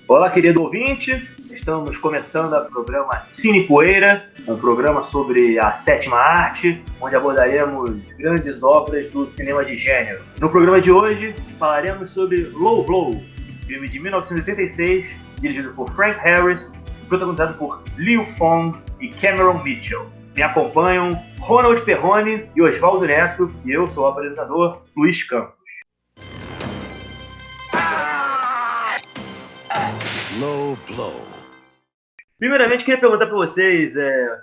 Olá, querido ouvinte. Estamos começando o programa Cine Poeira, um programa sobre a sétima arte, onde abordaremos grandes obras do cinema de gênero. No programa de hoje, falaremos sobre Low Blow, filme de 1986, dirigido por Frank Harris, protagonizado por Liu Fong e Cameron Mitchell. Me acompanham Ronald Perrone e Osvaldo Neto, e eu sou o apresentador Luiz Campos. Low Blow. Primeiramente, queria perguntar para vocês,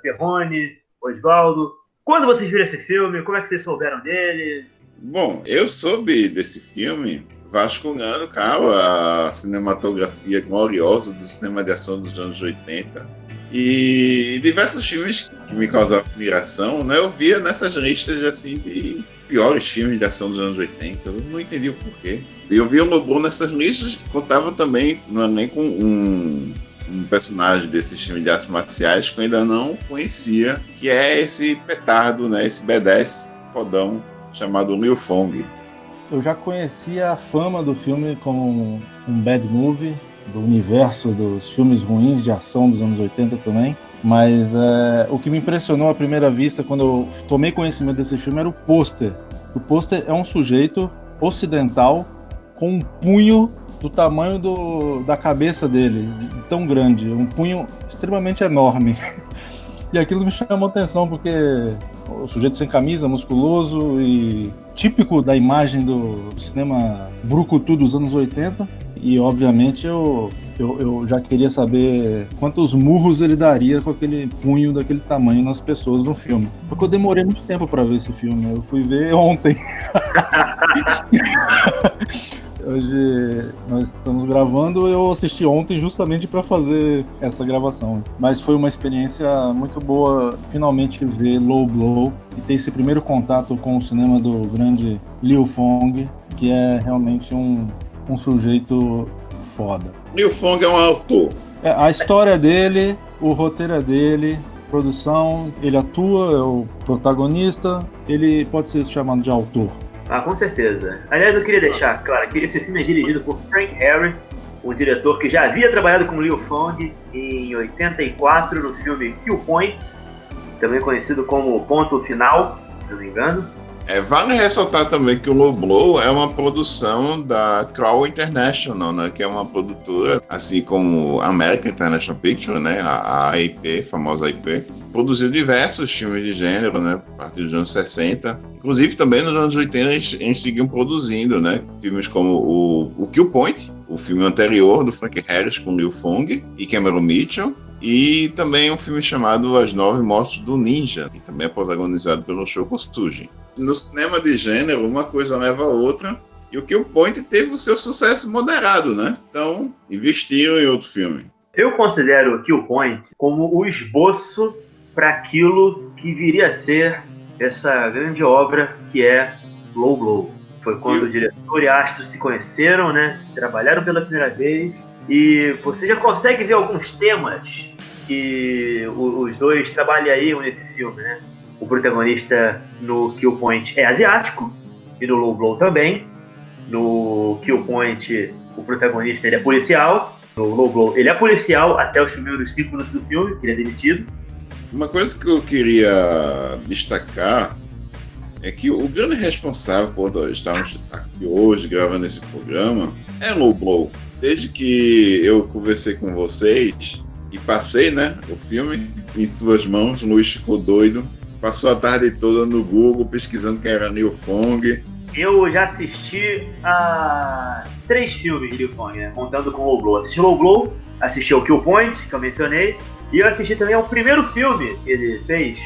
Perrone, Osvaldo, quando vocês viram esse filme, como é que vocês souberam dele? Bom, eu soube desse filme vasculhando, a cinematografia gloriosa do cinema de ação dos anos 80 e diversos filmes que me causaram admiração, né? Eu via nessas listas assim de piores filmes de ação dos anos 80, eu não entendi o porquê. E eu via o Lobo nessas listas, contava também no elenco um personagem desses filmes de artes marciais que eu ainda não conhecia, que é esse petardo, né? Esse B10 fodão chamado Liu Fong. Eu já conhecia a fama do filme como um bad movie, do universo dos filmes ruins de ação dos anos 80 também, mas o que me impressionou à primeira vista quando eu tomei conhecimento desse filme era o pôster. O pôster é um sujeito ocidental com um punho do tamanho da cabeça dele, tão grande, um punho extremamente enorme. E aquilo me chamou a atenção porque o sujeito sem camisa, musculoso e típico da imagem do cinema brucutu dos anos 80. E obviamente eu já queria saber quantos murros ele daria com aquele punho daquele tamanho nas pessoas no filme. Porque eu demorei muito tempo para ver esse filme, eu fui ver ontem. Hoje nós estamos gravando, eu assisti ontem justamente para fazer essa gravação. Mas foi uma experiência muito boa finalmente ver Low Blow e ter esse primeiro contato com o cinema do grande Liu Fong, que é realmente um sujeito foda. Liu Fong é um autor. A história dele, o roteiro é dele, produção, ele atua, é o protagonista, ele pode ser chamado de autor. Ah, com certeza. Aliás, eu queria deixar claro que esse filme é dirigido por Frank Harris, um diretor que já havia trabalhado com Liu Fong em 84 no filme Kill Point, também conhecido como Ponto Final, se não me engano. Vale ressaltar também que o Low Blow é uma produção da Crow International, né, que é uma produtora, assim como a American International Pictures, né, a AIP, famosa AIP, produziu diversos filmes de gênero, né, a partir dos anos 60. Inclusive, também nos anos 80, eles seguiam produzindo, né, filmes como o Kill Point, o filme anterior do Frank Harris com Liu Fong e Cameron Mitchell, e também um filme chamado As 9 Mortes do Ninja, que também é protagonizado pelo Shoko Tsuji. No cinema de gênero, uma coisa leva a outra, e o Kill Point teve o seu sucesso moderado, né? Então, investiram em outro filme. Eu considero o Kill Point como o esboço para aquilo que viria a ser essa grande obra que é Low Blow. Foi quando o diretor e a Astro se conheceram, né? Trabalharam pela primeira vez, e você já consegue ver alguns temas que os dois trabalhariam nesse filme, né? O protagonista no Kill Point é asiático, e no Low Blow também. No Kill Point, o protagonista ele é policial. No Low Blow, ele é policial até os primeiros 5 minutos do filme, que ele é demitido. Uma coisa que eu queria destacar é que o grande responsável por estarmos aqui hoje gravando esse programa é Low Blow. Desde que eu conversei com vocês e passei, né, o filme em suas mãos, o Luiz ficou doido. Passou a tarde toda no Google pesquisando quem era Liu Fong. Eu já assisti a 3 filmes de Liu Fong, né, contando com o Low Blow. Assisti o Low Blow, assisti ao Kill Point, que eu mencionei, e eu assisti também ao primeiro filme que ele fez,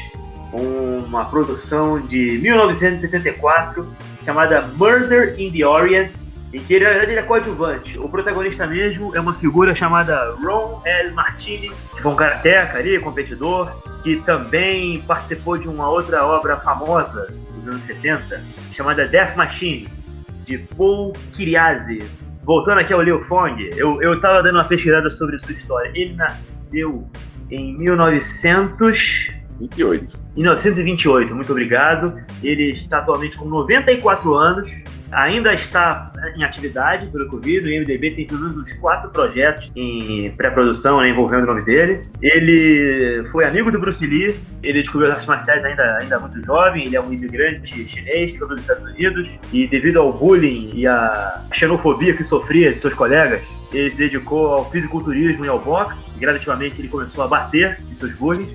uma produção de 1974, chamada Murder in the Orient, em que ele é coadjuvante. O protagonista mesmo é uma figura chamada Ron L. Martini, que foi um karateca ali, competidor, que também participou de uma outra obra famosa dos anos 70, chamada Death Machines, de Paul Kiriazi. Voltando aqui ao Liu Fong, eu tava dando uma pesquisada sobre sua história. Ele nasceu em 1928, muito obrigado. Ele está atualmente com 94 anos ainda está em atividade, pelo que eu vi. No IMDb tem pelo menos uns 4 projetos em pré-produção, né, envolvendo o nome dele. Ele foi amigo do Bruce Lee, ele descobriu as artes marciais ainda muito jovem, ele é um imigrante chinês que foi para os Estados Unidos, e devido ao bullying e à xenofobia que sofria de seus colegas, ele se dedicou ao fisiculturismo e ao boxe, e gradativamente ele começou a bater em seus bullies.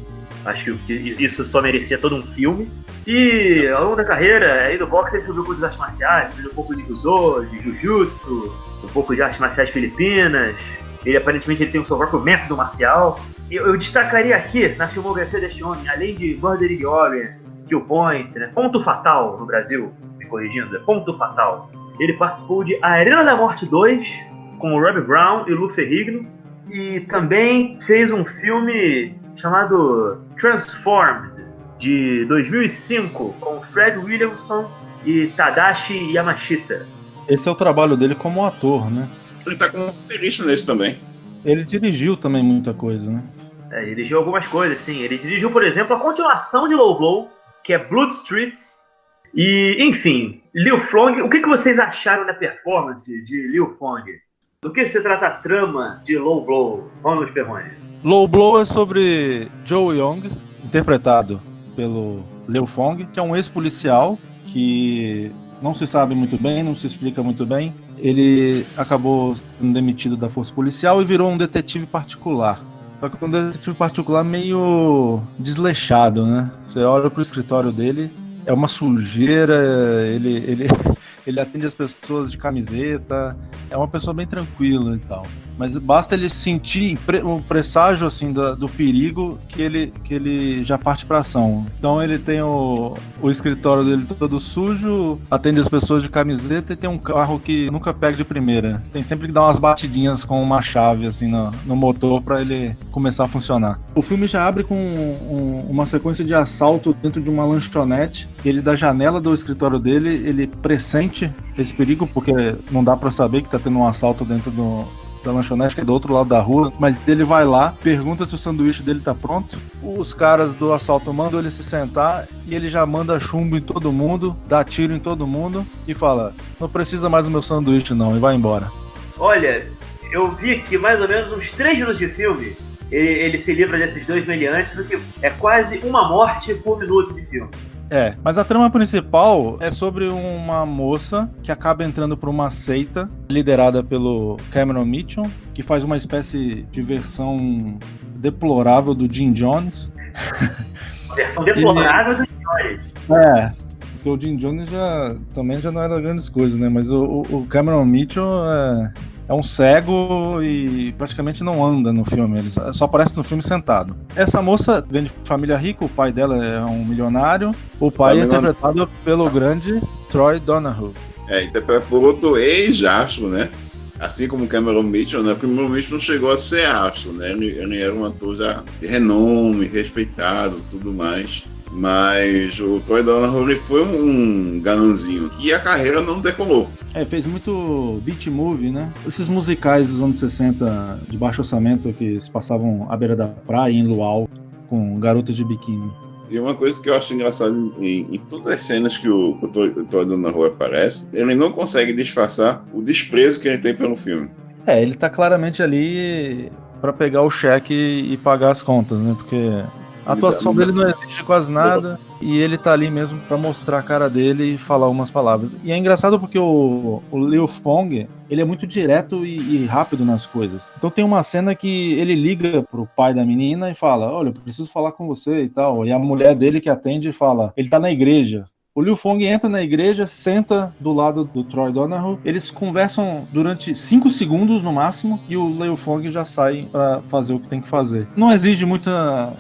Acho que isso só merecia todo um filme. E ao longo da carreira, aí do boxe, ele subiu um pouco de artes marciais, fez um pouco de judô, de jiu-jitsu, um pouco de artes marciais filipinas. Ele aparentemente tem um seu próprio método marcial. Eu destacaria aqui, na filmografia deste homem, além de Murder in the Orient, Kill Point, né, Ponto Fatal no Brasil, me corrigindo, é Ponto Fatal. Ele participou de Arena da Morte 2, com o Robbie Brown e o Lou Ferrigno. E também fez um filme chamado Transformed, de 2005, com Fred Williamson e Tadashi Yamashita. Esse é o trabalho dele como ator, né? Ele tá como roteirista nesse também. Ele dirigiu também muita coisa, né? Ele dirigiu algumas coisas, sim. Ele dirigiu, por exemplo, a continuação de Low Blow, que é Blood Streets. E, enfim, Liu Fong. O que vocês acharam da performance de Liu Fong? Do que se trata a trama de Low Blow? Vamos, Perrone. Low Blow é sobre Joe Young, interpretado pelo Liu Fong, que é um ex-policial que não se sabe muito bem, não se explica muito bem. Ele acabou sendo demitido da força policial e virou um detetive particular. Só que um detetive particular meio desleixado, né? Você olha pro escritório dele, é uma sujeira, ele atende as pessoas de camiseta, é uma pessoa bem tranquila e tal. Mas basta ele sentir um presságio assim, do perigo que ele já parte para ação. Então ele tem o escritório dele todo sujo, atende as pessoas de camiseta e tem um carro que nunca pega de primeira. Tem sempre que dar umas batidinhas com uma chave assim, no motor para ele começar a funcionar. O filme já abre com uma sequência de assalto dentro de uma lanchonete. Ele, da janela do escritório dele, ele pressente esse perigo, porque não dá para saber que tá tendo um assalto dentro da lanchonete, que é do outro lado da rua, mas ele vai lá, pergunta se o sanduíche dele tá pronto, os caras do assalto mandam ele se sentar e ele já manda chumbo em todo mundo, dá tiro em todo mundo e fala, não precisa mais do meu sanduíche não, e vai embora. Olha, eu vi aqui mais ou menos uns 3 minutos de filme, ele se livra desses 2 meliantes, o que é quase uma morte por minuto de filme. Mas a trama principal é sobre uma moça que acaba entrando por uma seita liderada pelo Cameron Mitchell, que faz uma espécie de versão deplorável do Jim Jones. Versão deplorável do Jim Jones. Porque o Jim Jones também já não era grandes coisas, né? Mas o Cameron Mitchell é um cego e praticamente não anda no filme, ele só aparece no filme sentado. Essa moça vem de família rica, o pai dela é um milionário, o pai é interpretado pelo grande Troy Donahue. Interpretado por outro ex-astro, né? Assim como Cameron Mitchell, né? Cameron Mitchell não chegou a ser astro, né? Ele era um ator já de renome, respeitado, tudo mais. Mas o Troy Donahue foi um ganãozinho e a carreira não decolou. Fez muito beat movie, né? Esses musicais dos anos 60 de baixo orçamento que se passavam à beira da praia, em luau, com garotas de biquíni. E uma coisa que eu acho engraçada em todas as cenas que o Troy Donahue aparece, ele não consegue disfarçar o desprezo que ele tem pelo filme. Ele tá claramente ali para pegar o cheque e pagar as contas, né? Porque a atuação dele não exige quase nada e ele tá ali mesmo pra mostrar a cara dele e falar umas palavras. E é engraçado porque o Liu Fong, ele é muito direto e rápido nas coisas. Então tem uma cena que ele liga pro pai da menina e fala, olha, eu preciso falar com você e tal. E a mulher dele que atende fala, ele tá na igreja. O Liu Fong entra na igreja, senta do lado do Troy Donahue, eles conversam durante 5 segundos no máximo e o Liu Fong já sai pra fazer o que tem que fazer. Não exige muita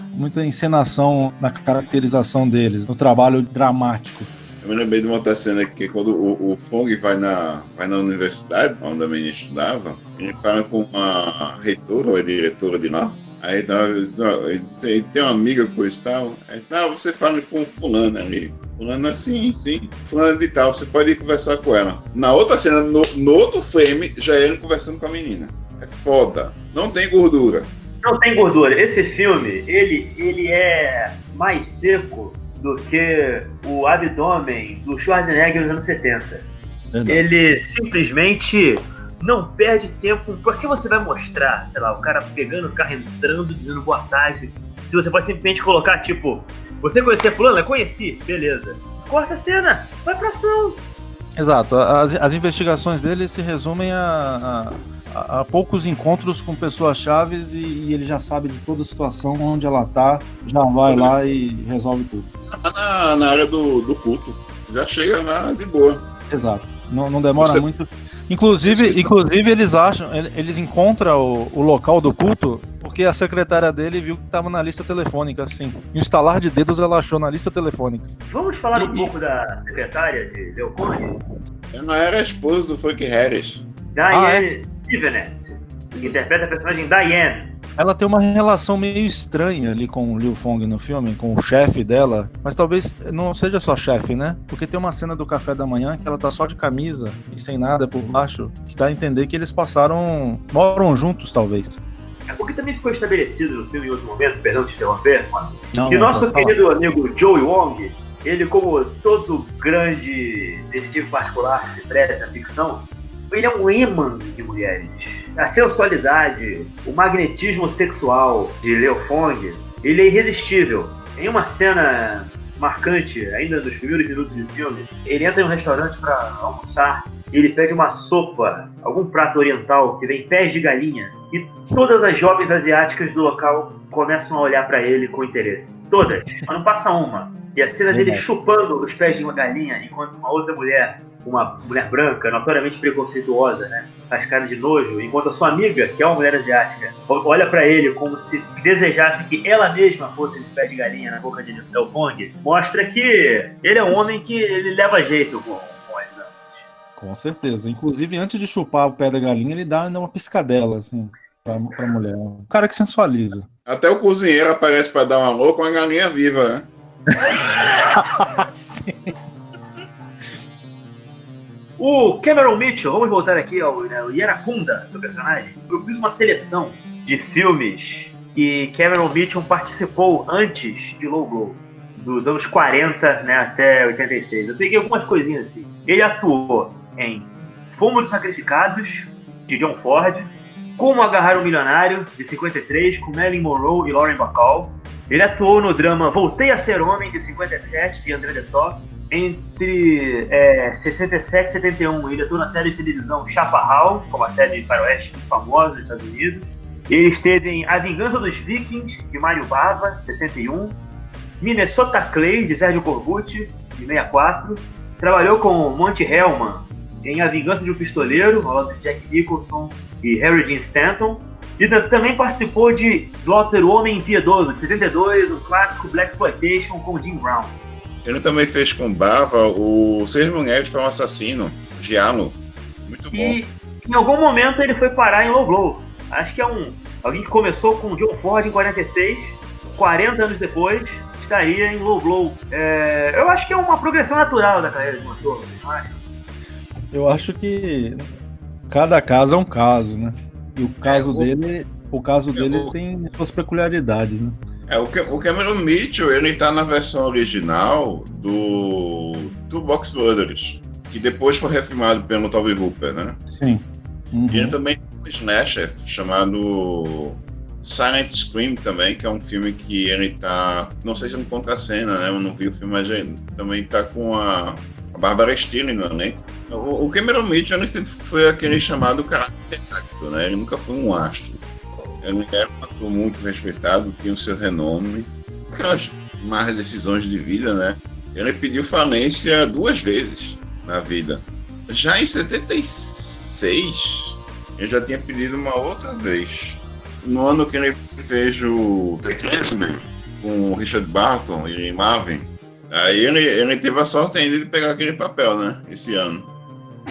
encenação na caracterização deles, no trabalho dramático. Eu me lembrei de uma outra cena que quando o Fong vai na universidade, onde a menina estudava, ele fala com a reitora ou a diretora de lá. Aí ele disse, tem uma amiga coisa e tal. Aí você fala com fulano ali. Fulano assim, sim. Fulano de tal, você pode ir conversar com ela. Na outra cena, no outro frame, já é ele conversando com a menina. É foda. Não tem gordura. Não tem gordura. Esse filme, ele é mais seco do que o abdômen do Schwarzenegger nos anos 70. Ele simplesmente não perde tempo. Por que você vai mostrar, sei lá, o cara pegando o carro, entrando, dizendo boa tarde, se você pode simplesmente colocar, tipo, você conhecia fulano? Eu conheci, beleza. Corta a cena, vai pra ação. Exato, as investigações dele se resumem a poucos encontros com pessoas chaves e ele já sabe de toda a situação, onde ela tá, já vai lá e resolve tudo. Na área do culto, já chega lá de boa. Exato, não demora muito. Inclusive eles encontram o local do culto porque a secretária dele viu que estava na lista telefônica, assim. Em um estalar de dedos ela achou na lista telefônica. Vamos falar um pouco da secretária de Leopold? Ela era a esposa do Frank Harris. Diane Stevenet, que interpreta a personagem Diane. Ela tem uma relação meio estranha ali com o Liu Fong no filme, com o chefe dela, mas talvez não seja só chefe, né? Porque tem uma cena do café da manhã que ela tá só de camisa e sem nada por baixo, que dá a entender que eles moram juntos, talvez. É porque também ficou estabelecido no filme em outro momento, perdão te interromper, mano, que Não, nosso querido amigo Joey Wong, ele, como todo grande detetive particular que se presta à ficção, ele é um imã de mulheres. A sensualidade, o magnetismo sexual de Leo Fong, ele é irresistível. Em uma cena marcante, ainda nos primeiros minutos do filme, ele entra em um restaurante para almoçar e ele pede uma sopa, algum prato oriental que vem pés de galinha, e todas as jovens asiáticas do local começam a olhar para ele com interesse. Todas, mas não passa uma. E a cena dele chupando os pés de uma galinha, enquanto uma outra mulher, uma mulher branca, notoriamente preconceituosa, né, faz cara de nojo, enquanto a sua amiga, que é uma mulher asiática, olha pra ele como se desejasse que ela mesma fosse de pé de galinha na boca de Leo Fong, mostra que ele é um homem que ele leva jeito com as damas. Com certeza. Inclusive, antes de chupar o pé da galinha, ele dá uma piscadela, assim, pra mulher. Um cara que sensualiza. Até o cozinheiro aparece pra dar um alô com a galinha viva, né? Sim. O Cameron Mitchell, vamos voltar aqui ao Yarakunda, seu personagem. Eu fiz uma seleção de filmes que Cameron Mitchell participou antes de Low Blow, dos anos 40, né, até 86. Eu peguei algumas coisinhas assim. Ele atuou em Fomos dos Sacrificados, de John Ford, Como Agarrar um Milionário, de 53, com Marilyn Monroe e Lauren Bacall. Ele atuou no drama Voltei a Ser Homem, de 57, de André Detov. Entre 67 e 71, ele atuou na série de televisão Chaparral, como a série de faroeste muito famosa dos Estados Unidos. Ele esteve em A Vingança dos Vikings, de Mário Bava, 61. Minnesota Clay, de Sérgio Corbucci, de 64. Trabalhou com Monty Hellman em A Vingança de um Pistoleiro, ao lado de Jack Nicholson e Harry Dean Stanton. E também participou de Slaughter, o Homem Impiedoso, de 72, um clássico Blaxploitation com Jim Brown. Ele também fez com Bava o Seis Mulheres para um Assassino, Giallo. Muito bom. E em algum momento ele foi parar em Low Blow. Acho que é alguém que começou com John Ford em 46, 40 anos depois, estaria em Low Blow. Eu acho que é uma progressão natural da carreira de um ator, vocês não acham? Eu acho que cada caso é um caso, né? E o caso dele tem suas peculiaridades, né? O Cameron Mitchell, ele tá na versão original do Box Brothers, que depois foi refilmado pelo Toby Hooper, né? Sim. Uhum. E ele também tem um slasher chamado Silent Scream também, que é um filme que ele tá, não sei se é um contracena, né? Eu não vi o filme, mas ele também tá com a Barbara Steele no elenco. O Cameron Mitchell, ele sempre foi aquele chamado caráter actor, né? Ele nunca foi um astro. Ele era um ator muito respeitado, tinha o seu renome. Aquelas más decisões de vida, né? Ele pediu falência 2 vezes na vida. Já em 76, ele já tinha pedido uma outra vez. No ano que ele fez o The Clansman, com o Richard Barton e Marvin, aí ele teve a sorte ainda de pegar aquele papel, né? Esse ano.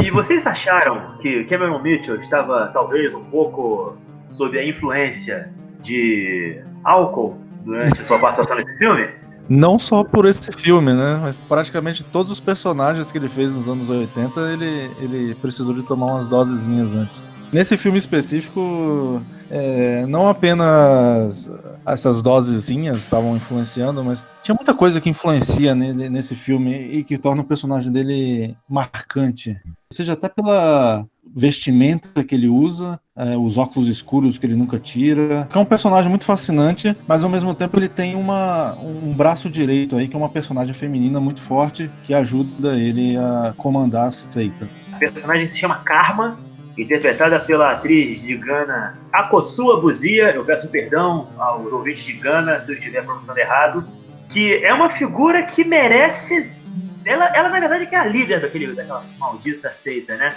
E vocês acharam que Cameron Mitchell estava, talvez, um pouco sob a influência de álcool durante a sua participação nesse filme? Não só por esse filme, né? Mas praticamente todos os personagens que ele fez nos anos 80, ele precisou de tomar umas dosezinhas antes. Nesse filme específico, não apenas essas dosezinhas estavam influenciando, mas tinha muita coisa que influencia nesse filme e que torna o personagem dele marcante. Seja até pela vestimenta que ele usa, os óculos escuros que ele nunca tira. É um personagem muito fascinante, mas ao mesmo tempo ele tem um braço direito aí, que é uma personagem feminina muito forte, que ajuda ele a comandar a seita. A personagem se chama Karma, interpretada pela atriz de Gana Akosua Buzia. Eu peço perdão aos ouvintes de Gana se eu estiver pronunciando errado, que é uma figura que merece... Ela na verdade que é a líder daquela maldita seita, né?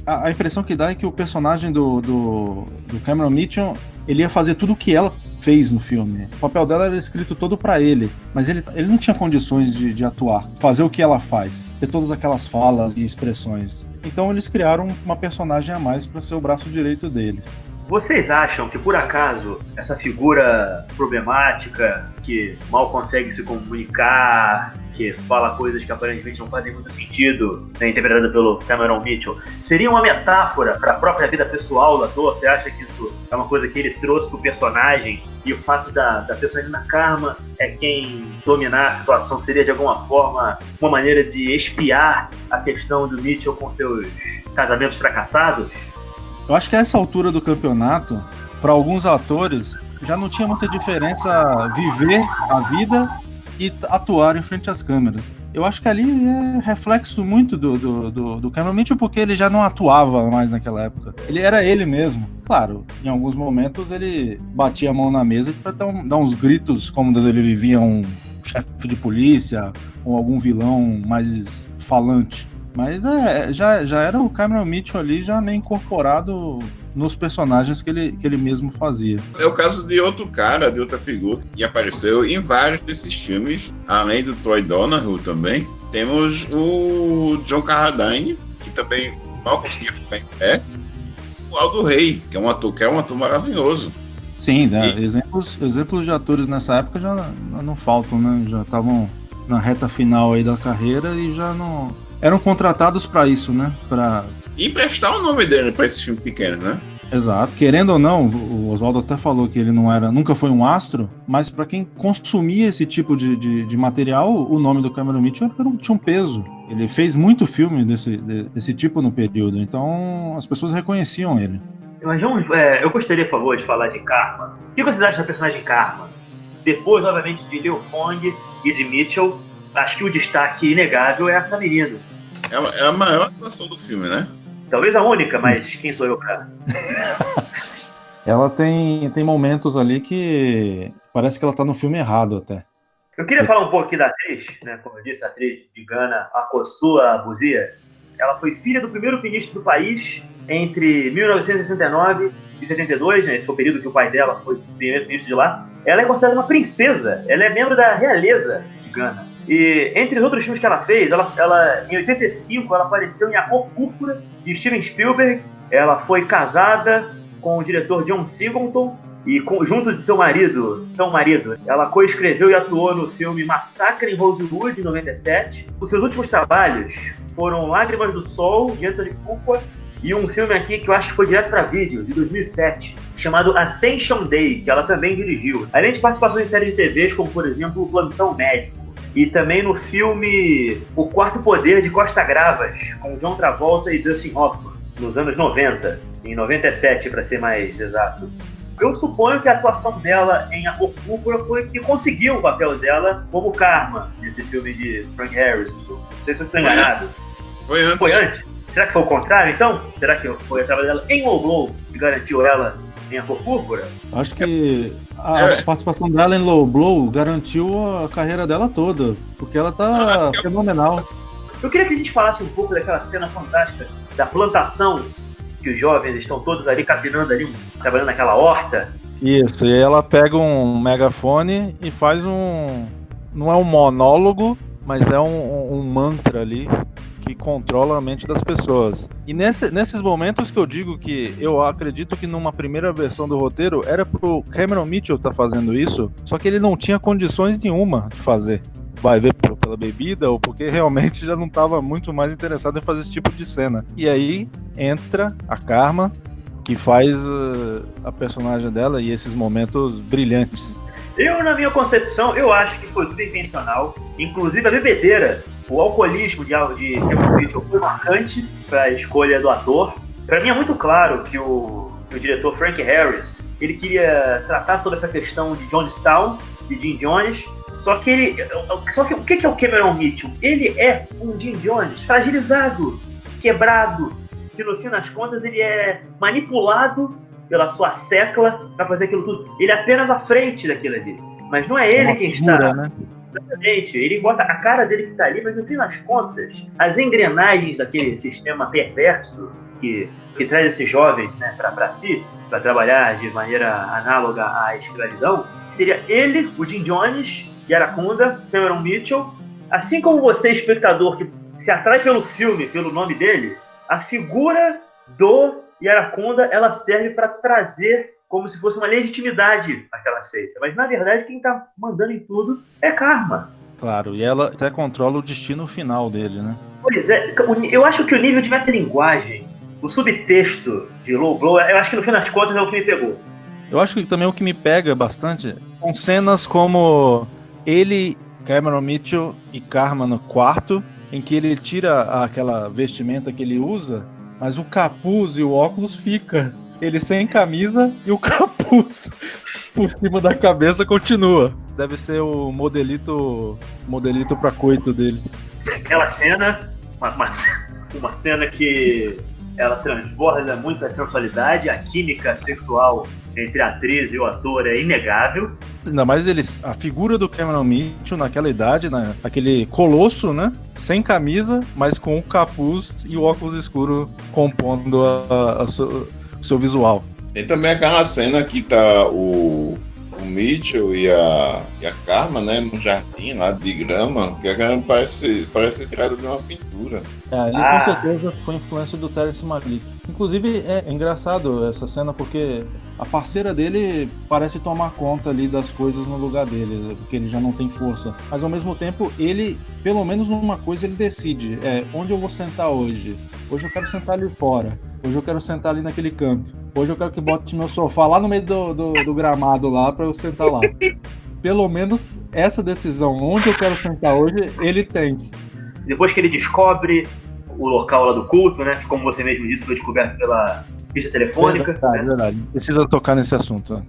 A impressão que dá é que o personagem do Cameron Mitchell, ele ia fazer tudo o que ela fez no filme. O papel dela era escrito todo pra ele, mas ele não tinha condições de atuar, fazer o que ela faz, ter todas aquelas falas e expressões. Então eles criaram uma personagem a mais para ser o braço direito dele. Vocês acham que, por acaso, essa figura problemática, que mal consegue se comunicar, que fala coisas que aparentemente não fazem muito sentido, né, interpretada pelo Cameron Mitchell, seria uma metáfora para a própria vida pessoal do ator? Você acha que isso é uma coisa que ele trouxe pro personagem, e o fato da personagem da Karma é quem dominar a situação seria, de alguma forma, uma maneira de espiar a questão do Mitchell com seus casamentos fracassados? Eu acho que a essa altura do campeonato, para alguns atores, já não tinha muita diferença viver a vida e atuar em frente às câmeras. Eu acho que ali é reflexo muito do Cameron Mitchell, porque ele já não atuava mais naquela época. Ele era ele mesmo. Claro, em alguns momentos ele batia a mão na mesa para dar uns gritos, como ele vivia um chefe de polícia ou algum vilão mais falante. Mas já era o Cameron Mitchell ali, já nem incorporado nos personagens que ele mesmo fazia. É o caso de outro cara, de outra figura, que apareceu em vários desses filmes, além do Troy Donahue também. Temos o John Carradine, que também mal conseguia ficar em pé. O Aldo Rey, que é um ator maravilhoso. Sim, né? Exemplos de atores nessa época já não faltam, né? Já estavam na reta final aí da carreira e já não... Eram contratados para isso, né? E emprestar o nome dele para esse filme pequeno, né? Exato. Querendo ou não, o Oswaldo até falou que ele nunca foi um astro, mas para quem consumia esse tipo de material, o nome do Cameron Mitchell tinha um peso. Ele fez muito filme desse tipo no período, então as pessoas reconheciam ele. Eu gostaria, por favor, de falar de Karma. O que vocês acham da personagem Karma? Depois, obviamente, de Liu Fong e de Mitchell, acho que o destaque inegável é essa menina. É a maior atuação do filme, né? Talvez a única, mas quem sou eu pra... Ela tem momentos ali que parece que ela tá no filme errado até. Eu queria falar um pouco aqui da atriz, né? Como eu disse, a atriz de Gana Akosua Buzia. Ela foi filha do primeiro-ministro do país entre 1969 e 72, né? Esse foi o período que o pai dela foi primeiro-ministro de lá. Ela é considerada uma princesa, ela é membro da realeza de Gana. E entre os outros filmes que ela fez, ela em 85 ela apareceu em A Cor Púrpura, de Steven Spielberg. Ela foi casada com o diretor John Singleton e junto de seu marido, ela coescreveu e atuou no filme Massacre em Rosewood, em 97. Os seus últimos trabalhos foram Lágrimas do Sol, de Anthony Fuqua, e um filme aqui que eu acho que foi direto para vídeo, de 2007, chamado Ascension Day, que ela também dirigiu. Além de participações em séries de TVs, como por exemplo O Plantão Médico. E também no filme O Quarto Poder, de Costa Gravas, com John Travolta e Dustin Hoffman, nos anos 90, em 97 para ser mais exato. Eu suponho que a atuação dela em A Cor Púrpura foi que conseguiu o papel dela como Karma, nesse filme de Frank Harris. Não sei se eu estou enganado. Foi antes. Foi antes? Será que foi o contrário, então? Será que foi a trabalho dela em Low Blow que garantiu ela em A Cor Púrpura? Acho que a participação dela em Low Blow garantiu a carreira dela toda, porque ela tá fenomenal. Eu queria que a gente falasse um pouco daquela cena fantástica da plantação, que os jovens estão todos ali capinando ali, trabalhando naquela horta. Isso, e ela pega um megafone e faz não é um monólogo, mas é um mantra ali que controla a mente das pessoas. E nesses momentos que eu digo que eu acredito que numa primeira versão do roteiro era pro Cameron Mitchell estar fazendo isso, só que ele não tinha condições nenhuma de fazer. Vai ver pela bebida ou porque realmente já não estava muito mais interessado em fazer esse tipo de cena. E aí entra a Karma que faz a personagem dela e esses momentos brilhantes. Na minha concepção, eu acho que foi tudo intencional. Inclusive a bebedeira, o alcoolismo de Cameron Mitchell foi marcante para a escolha do ator. Para mim é muito claro que o diretor Frank Harris, ele queria tratar sobre essa questão de Jonestown, de Jim Jones. Só que o que é o Cameron Mitchell? Ele é um Jim Jones fragilizado, quebrado, que no fim das contas ele é manipulado pela sua secla para fazer aquilo tudo. Ele é apenas à frente daquilo ali. Mas não é ele quem está. Né? Exatamente. Ele bota a cara dele que está ali, mas no fim das contas, as engrenagens daquele sistema perverso que traz esses jovens, né, para si, para trabalhar de maneira análoga à escravidão, seria ele, o Jim Jones, Yaracunda, Cameron Mitchell. Assim como você, espectador, que se atrai pelo filme, pelo nome dele, a figura do Yaracunda, ela serve para trazer como se fosse uma legitimidade àquela seita. Mas, na verdade, quem está mandando em tudo é Karma. Claro, e ela até controla o destino final dele, né? Pois é, eu acho que o nível de metalinguagem, o subtexto de Low Blow, eu acho que no fim das contas é o que me pegou. Eu acho que também o que me pega bastante são cenas como ele, Cameron Mitchell e Karma no quarto, em que ele tira aquela vestimenta que ele usa, mas o capuz e o óculos fica. Ele sem camisa e o capuz por cima da cabeça continua. Deve ser o modelito pra coito dele. Aquela cena, uma cena que ela transborda muito a sensualidade, a química sexual entre a atriz e o ator é inegável. Ainda mais a figura do Cameron Mitchell naquela idade, né? Aquele colosso, né? Sem camisa, mas com o capuz e o óculos escuro compondo o seu visual. Tem também aquela cena que tá o Mitchell e a Karma, né, no jardim lá de grama, que a grama parece ser tirada de uma pintura. Com certeza foi influência do Terrence Malick. Inclusive é engraçado essa cena porque a parceira dele parece tomar conta ali das coisas no lugar dele, porque ele já não tem força. Mas ao mesmo tempo ele, pelo menos numa coisa ele decide, onde eu vou sentar hoje? Hoje eu quero sentar ali fora. Hoje eu quero sentar ali naquele canto. Hoje eu quero que bote meu sofá lá no meio do gramado lá pra eu sentar lá. Pelo menos essa decisão, onde eu quero sentar hoje, ele tem. Depois que ele descobre o local lá do culto, né? Que, como você mesmo disse, foi descoberto pela pista telefônica. Verdade. Precisa tocar nesse assunto. Né?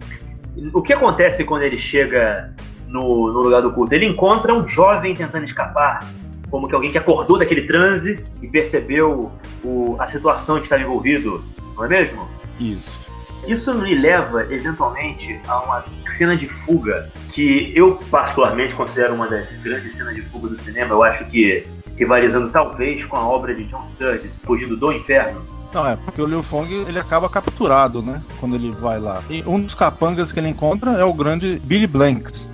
O que acontece quando ele chega no lugar do culto? Ele encontra um jovem tentando escapar. Como que alguém que acordou daquele transe e percebeu a situação que estava envolvido, não é mesmo? Isso. Isso me leva, eventualmente, a uma cena de fuga que eu, particularmente, considero uma das grandes cenas de fuga do cinema. Eu acho que, rivalizando talvez com a obra de John Sturges, Fugindo do Inferno. Não, porque o Liu Fong, ele acaba capturado, né, quando ele vai lá. E um dos capangas que ele encontra é o grande Billy Blanks.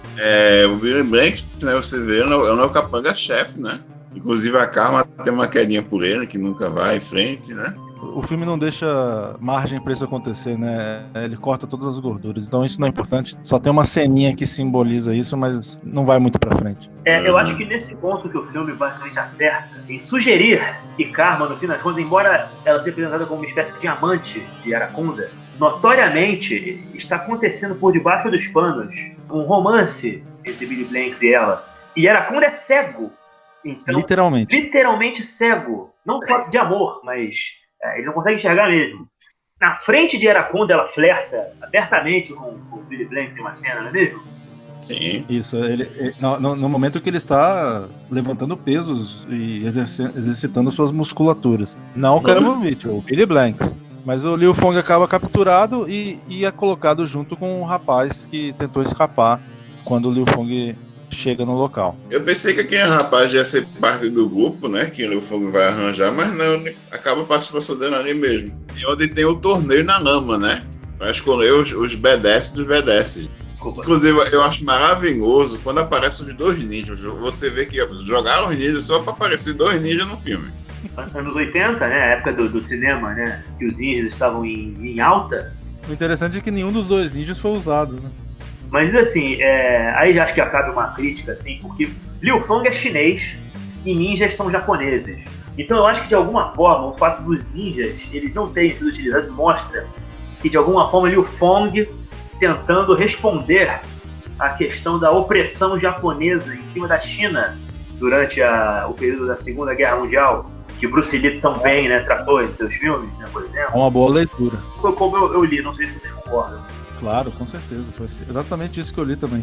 O Billy Blanks, né, você vê, é o capanga-chefe, né? Inclusive a Karma tem uma quedinha por ele, que nunca vai em frente, né? O filme não deixa margem pra isso acontecer, né? Ele corta todas as gorduras, então isso não é importante. Só tem uma ceninha que simboliza isso, mas não vai muito pra frente. Eu acho que nesse ponto que o filme basicamente acerta em sugerir que Karma, no fim das contas, embora ela seja apresentada como uma espécie de amante de Yaracunda, notoriamente está acontecendo por debaixo dos panos um romance entre Billy Blanks e ela. E Yaracunda é cego. Então, literalmente cego. Não só de amor, mas ele não consegue enxergar mesmo. Na frente de Yaracunda, ela flerta abertamente com o Billy Blanks em uma cena, não é mesmo? Sim. Isso, no momento que ele está levantando pesos e exercitando suas musculaturas. Não o Cameron Mitchell, o Billy Blanks. Mas o Liu Fong acaba capturado e é colocado junto com um rapaz que tentou escapar quando o Liu Fong chega no local. Eu pensei que aquele rapaz ia ser parte do grupo, né? Que o Liu Fong vai arranjar, mas não, ele acaba participando dele ali mesmo. E onde tem o torneio na lama, né? Pra escolher os BDS dos BDS. Inclusive, eu acho maravilhoso quando aparecem os dois ninjas. Você vê que jogaram os ninjas só pra aparecer dois ninjas no filme. Anos 80, né? A época do cinema, né? Que os ninjas estavam em alta. O interessante é que nenhum dos dois ninjas foi usado, né? Mas assim, aí já acho que acaba uma crítica, assim, porque Liu Fong é chinês e ninjas são japoneses. Então eu acho que de alguma forma o fato dos ninjas eles não terem sido utilizados mostra que de alguma forma Liu Fong tentando responder à questão da opressão japonesa em cima da China durante o período da Segunda Guerra Mundial, que Bruce Lee também, né, tratou em seus filmes, né, por exemplo. É uma boa leitura. Foi como eu li, não sei se vocês concordam. Claro, com certeza. Foi exatamente isso que eu li também.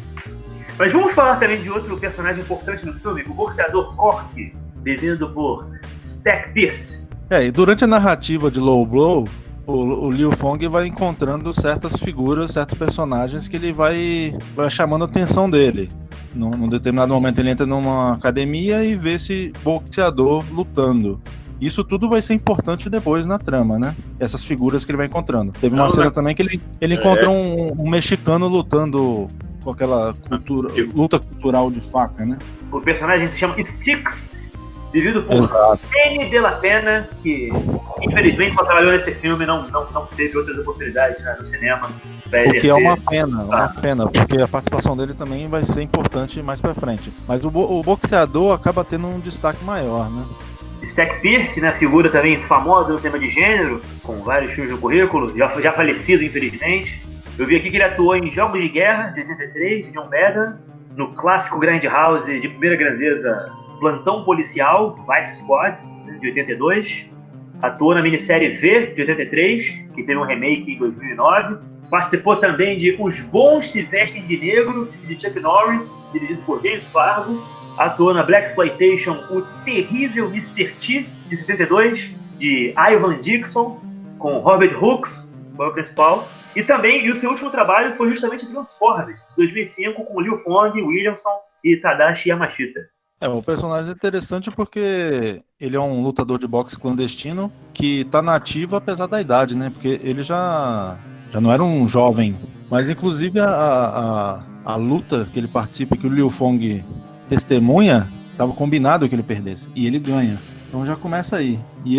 Mas vamos falar também de outro personagem importante no filme, o boxeador Cork, vivido por Stack Pierce. E durante a narrativa de Low Blow, o Liu Fong vai encontrando certas figuras, certos personagens que ele vai chamando a atenção dele. Num determinado momento ele entra numa academia e vê esse boxeador lutando. Isso tudo vai ser importante depois na trama, né? Essas figuras que ele vai encontrando. Teve uma cena também que ele encontra um mexicano lutando com aquela luta cultural de faca, né? O personagem se chama Styx, vivido por Danny de la Pena, que infelizmente só trabalhou nesse filme, não teve outras oportunidades, né, no cinema. O que é uma pena, porque a participação dele também vai ser importante mais pra frente. Mas o boxeador acaba tendo um destaque maior, né? Stack Pierce, né, figura também famosa no cinema de gênero, com vários filmes no currículo, já falecido infelizmente. Eu vi aqui que ele atuou em Jogos de Guerra, de 83, de John Madden, no clássico Grindhouse de primeira grandeza Plantão Policial, Vice Squad, de 82. Atuou na minissérie V, de 83, que teve um remake em 2009. Participou também de Os Bons Se Vestem de Negro, de Chuck Norris, dirigido por James Fargo. Atuou na Blaxploitation O Terrível Mr. T, de 72, de Ivan Dixon, com Robert Hooks, foi o principal. E também, o seu último trabalho foi justamente Transformers, de 2005, com Liu Fong, Williamson e Tadashi Yamashita. O personagem é interessante porque ele é um lutador de boxe clandestino que tá na ativa apesar da idade, né? Porque ele já não era um jovem. Mas, inclusive, a luta que ele participa, que o Liu Fong testemunha, estava combinado que ele perdesse. E ele ganha. Então já começa aí. E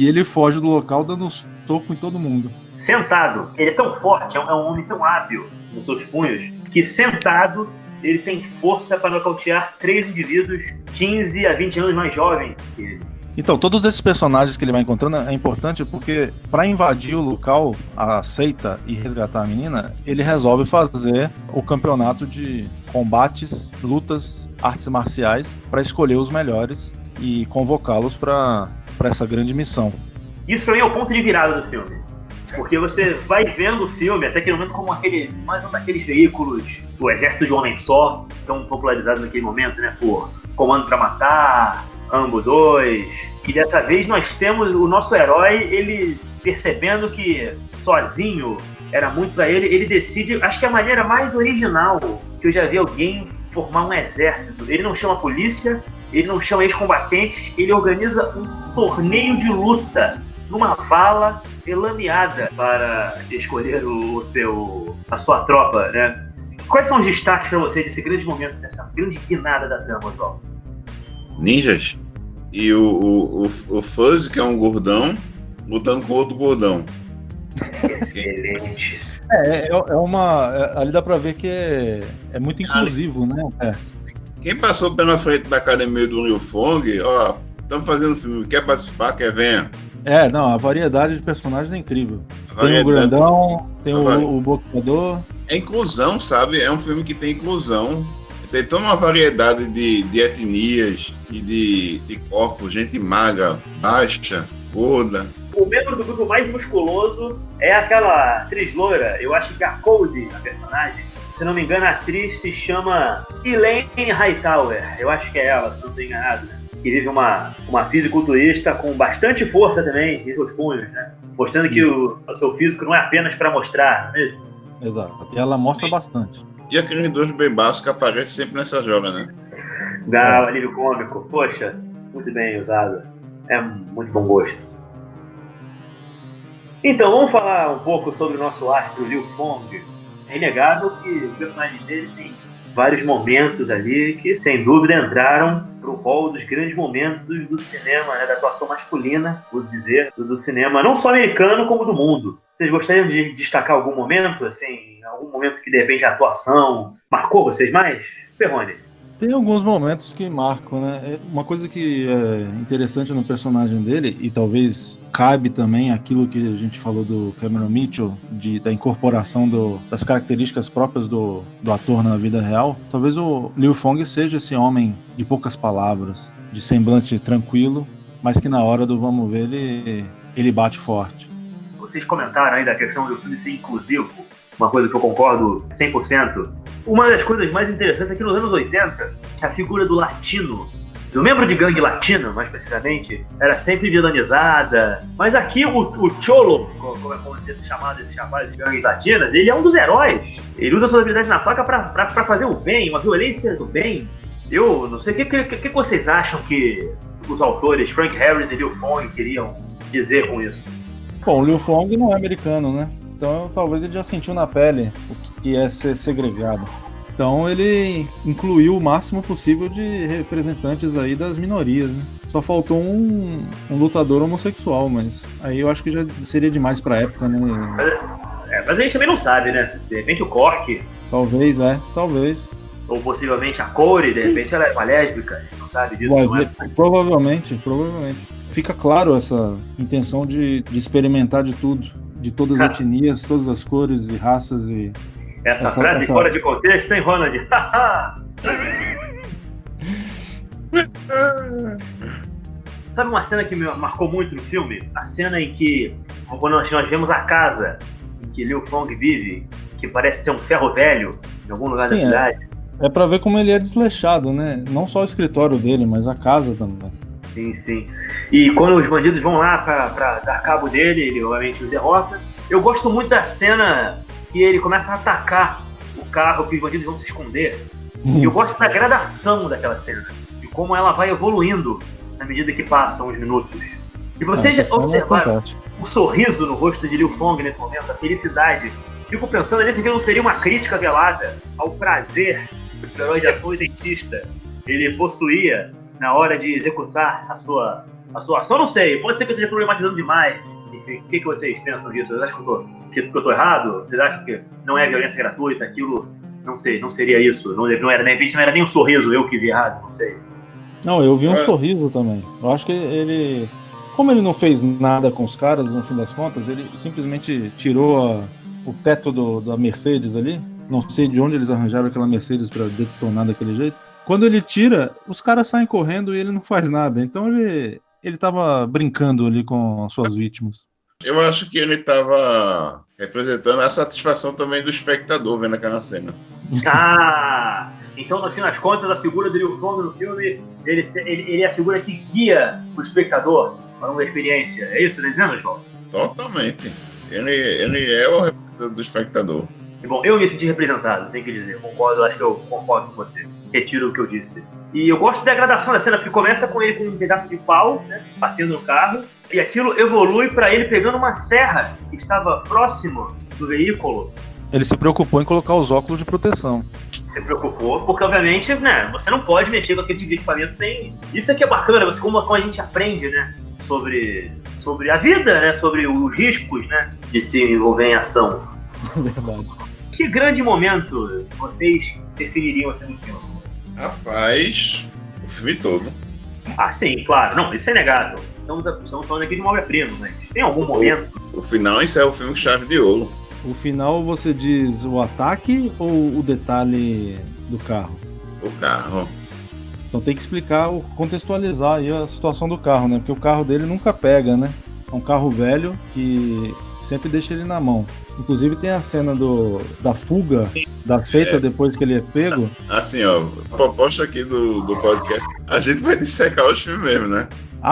ele foge do local dando soco em todo mundo. Sentado. Ele é tão forte, é um homem tão hábil nos seus punhos, que sentado ele tem força para nocautear 3 indivíduos 15 a 20 anos mais jovens que ele. Então, todos esses personagens que ele vai encontrando é importante porque, para invadir o local, a seita e resgatar a menina, ele resolve fazer o campeonato de combates, lutas, artes marciais, para escolher os melhores e convocá-los para essa grande missão. Isso para mim é o ponto de virada do filme. Porque você vai vendo o filme, até aquele momento, como mais um daqueles veículos do Exército de um Homem Só, tão popularizados naquele momento, né? Por Comando para Matar, Rambo 2. E dessa vez nós temos o nosso herói, ele percebendo que sozinho era muito pra ele, ele decide, acho que é a maneira mais original que eu já vi alguém formar um exército. Ele não chama a polícia, ele não chama ex-combatentes, ele organiza um torneio de luta numa vala lameada para escolher a sua tropa, né? Quais são os destaques para você desse grande momento, dessa grande guinada da trama, Oswaldo? Ninjas. E o Fuzz, que é um gordão, lutando com outro gordão. Excelente. Ali dá pra ver que é muito inclusivo, né? Quem passou pela frente da academia do Liu Fong, estamos fazendo filme, quer participar, quer venha. A variedade de personagens é incrível. Tem o grandão, tem o boxeador. É inclusão, sabe? É um filme que tem inclusão. Tem toda uma variedade de etnias e de corpos, gente magra, baixa, gorda. O membro do grupo mais musculoso é aquela atriz loira, eu acho que a Cody, a personagem. Se não me engano, a atriz se chama Elaine Hightower. Eu acho que é ela, se não estou enganado, né? Que vive uma fisiculturista com bastante força também em seus punhos, né? Mostrando que o seu físico não é apenas para mostrar, mesmo. Exato. E ela mostra bastante. E aqueles dois bebaços que aparecem sempre nessa joga, né? Dá um alívio cômico. Poxa, muito bem usado. É muito bom gosto. Então, vamos falar um pouco sobre o nosso astro Liu Fong. É inegável que o personagem dele tem vários momentos ali que, sem dúvida, entraram pro hall dos grandes momentos do cinema, né, da atuação masculina, vou dizer, do cinema não só americano, como do mundo. Vocês gostariam de destacar algum momento, assim, algum momento que, de repente, a atuação marcou vocês mais? Perrone. Tem alguns momentos que marcam, né? Uma coisa que é interessante no personagem dele, e talvez cabe também aquilo que a gente falou do Cameron Mitchell, da incorporação das características próprias do ator na vida real. Talvez o Liu Fong seja esse homem de poucas palavras, de semblante tranquilo, mas que na hora do vamos ver ele bate forte. Vocês comentaram aí da questão do filme ser inclusivo, uma coisa que eu concordo 100%. Uma das coisas mais interessantes é que nos anos 80, a figura do latino, do membro de gangue latino, mais precisamente, era sempre vilanizada. Mas aqui o Cholo, como é chamado esse rapaz de gangues latinas, ele é um dos heróis. Ele usa suas habilidades na faca pra fazer o bem, uma violência do bem. Eu não sei, o que vocês acham que os autores Frank Harris e Liu Fong queriam dizer com isso? Bom, o Liu Fong não é americano, né? Então talvez ele já sentiu na pele o que é ser segregado. Então ele incluiu o máximo possível de representantes aí das minorias, né? Só faltou um lutador homossexual, mas aí eu acho que já seria demais pra época, né? Mas a gente também não sabe, né? De repente o Cork. Talvez. Ou possivelmente a Corey, de repente ela é uma lésbica, a gente não sabe disso. Não é? Provavelmente. Fica claro essa intenção de experimentar de tudo, de todas as etnias, todas as cores e raças e... Essa frase fora de contexto, hein, Ronald? Sabe uma cena que me marcou muito no filme? A cena em que, quando nós vemos a casa em que Liu Fong vive, que parece ser um ferro velho em algum lugar da cidade. É pra ver como ele é desleixado, né? Não só o escritório dele, mas a casa também. Sim. E quando os bandidos vão lá pra dar cabo dele, ele obviamente os derrota. Eu gosto muito da cena que ele começa a atacar o carro, que os bandidos vão se esconder. E eu gosto da gradação daquela cena, de como ela vai evoluindo na medida que passam os minutos. E vocês já observaram o sorriso no rosto de Liu Fong nesse momento, a felicidade. Fico pensando nesse que não seria uma crítica velada ao prazer que o herói de ação e dentista ele possuía na hora de executar a sua ação. Não sei, pode ser que eu esteja problematizando demais. Enfim, o que vocês pensam disso? Vocês acham que eu tô errado? Vocês acham que não é violência gratuita? Aquilo, não sei, não seria isso? Não era nem um sorriso, eu que vi errado, não sei. Não, eu vi um sorriso também. Eu acho que ele... Como ele não fez nada com os caras, no fim das contas, ele simplesmente tirou o teto da Mercedes ali. Não sei de onde eles arranjaram aquela Mercedes pra detonar daquele jeito. Quando ele tira, os caras saem correndo e ele não faz nada. Então ele tava brincando ali com as suas vítimas. Eu acho que ele tava representando a satisfação também do espectador vendo aquela cena. Então no fim das contas a figura do Liu Fong no filme, ele é a figura que guia o espectador para uma experiência. É isso que você está dizendo, João? Totalmente. Ele é o representante do espectador. Bom, eu me senti representado, tem que dizer. Concordo, acho que eu concordo com você. Retiro o que eu disse. E eu gosto da gradação da cena, porque começa com ele com um pedaço de pau, né, batendo no carro, e aquilo evolui para ele pegando uma serra que estava próximo do veículo. Ele se preocupou em colocar os óculos de proteção. Se preocupou, porque obviamente, né, você não pode mexer com aquele tipo de equipamento sem... Isso aqui é bacana, como a gente aprende, né, sobre a vida, né, sobre os riscos, né, de se envolver em ação. Verdade. Que grande momento vocês definiriam assim no filme? Rapaz, o filme todo. Sim, claro. Não, isso é inegável. Estamos falando aqui de uma obra-prima, mas tem algum momento... O final encerra o filme com chave de ouro. O final você diz o ataque ou o detalhe do carro? O carro. Então tem que explicar, contextualizar aí a situação do carro, né? Porque o carro dele nunca pega, né? É um carro velho que sempre deixa ele na mão. Inclusive tem a cena da fuga, sim, da seita depois que ele é pego. Assim, ó, a proposta aqui do podcast, a gente vai dissecar o filme mesmo, né?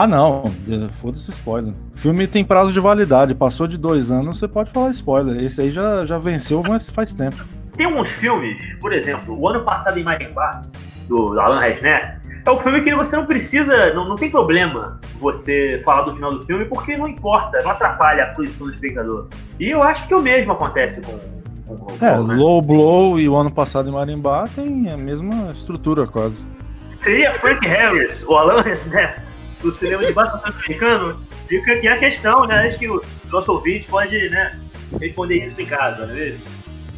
Não, foda-se spoiler. O filme tem prazo de validade, passou de 2 anos, você pode falar spoiler. Esse aí já venceu, mas faz tempo. Tem alguns filmes, por exemplo, o ano passado em Marimbá, do Alan Resner, é um filme que você não precisa, não tem problema você falar do final do filme, porque não importa, não atrapalha a fruição do espectador. E eu acho que o mesmo acontece com né? Low Blow e o ano passado em Marimbá tem a mesma estrutura quase. Seria Frank Harris, o Alan Resner, do cinema de baixo americano? Fica aqui a questão, né? Acho que o nosso ouvinte pode, né, responder isso em casa, não é mesmo?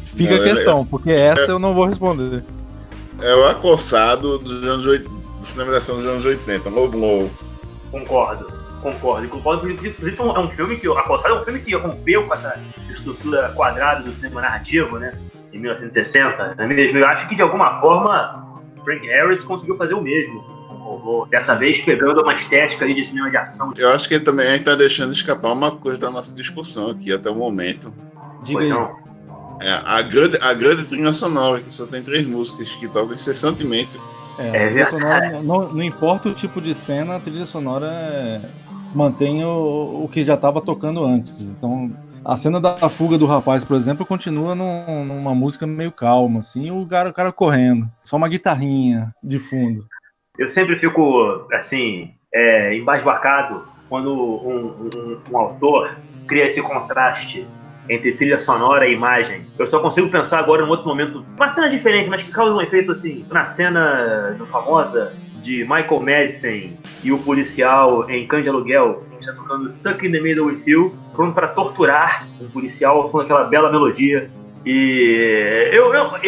Fica a questão, porque essa eu não vou responder. É o acossado dos anos 80. Do cinema de ação dos anos 80, Low Blow. Concordo. Concordo, inclusive é um filme que, a Coçada é um filme que rompeu com essa estrutura quadrada do cinema narrativo, né, em 1960, não é mesmo? Eu acho que de alguma forma Frank Harris conseguiu fazer o mesmo, dessa vez pegando uma estética ali de cinema de ação. Eu acho que também a gente está deixando escapar uma coisa da nossa discussão aqui até o momento. Diga aí. A grande trilha sonora, que só tem 3 músicas que tocam incessantemente. A trilha sonora, não importa o tipo de cena, a trilha sonora mantém o que já estava tocando antes. Então, a cena da fuga do rapaz, por exemplo, continua numa música meio calma, assim, o cara correndo. Só uma guitarrinha de fundo. Eu sempre fico, assim, embasbacado quando um autor cria esse contraste entre trilha sonora e imagem. Eu só consigo pensar agora em um outro momento, uma cena diferente, mas que causa um efeito assim, na cena famosa de Michael Madsen e o policial em Cães de Aluguel, que está tocando Stuck in the Middle with You, pronto para torturar um policial com aquela bela melodia. E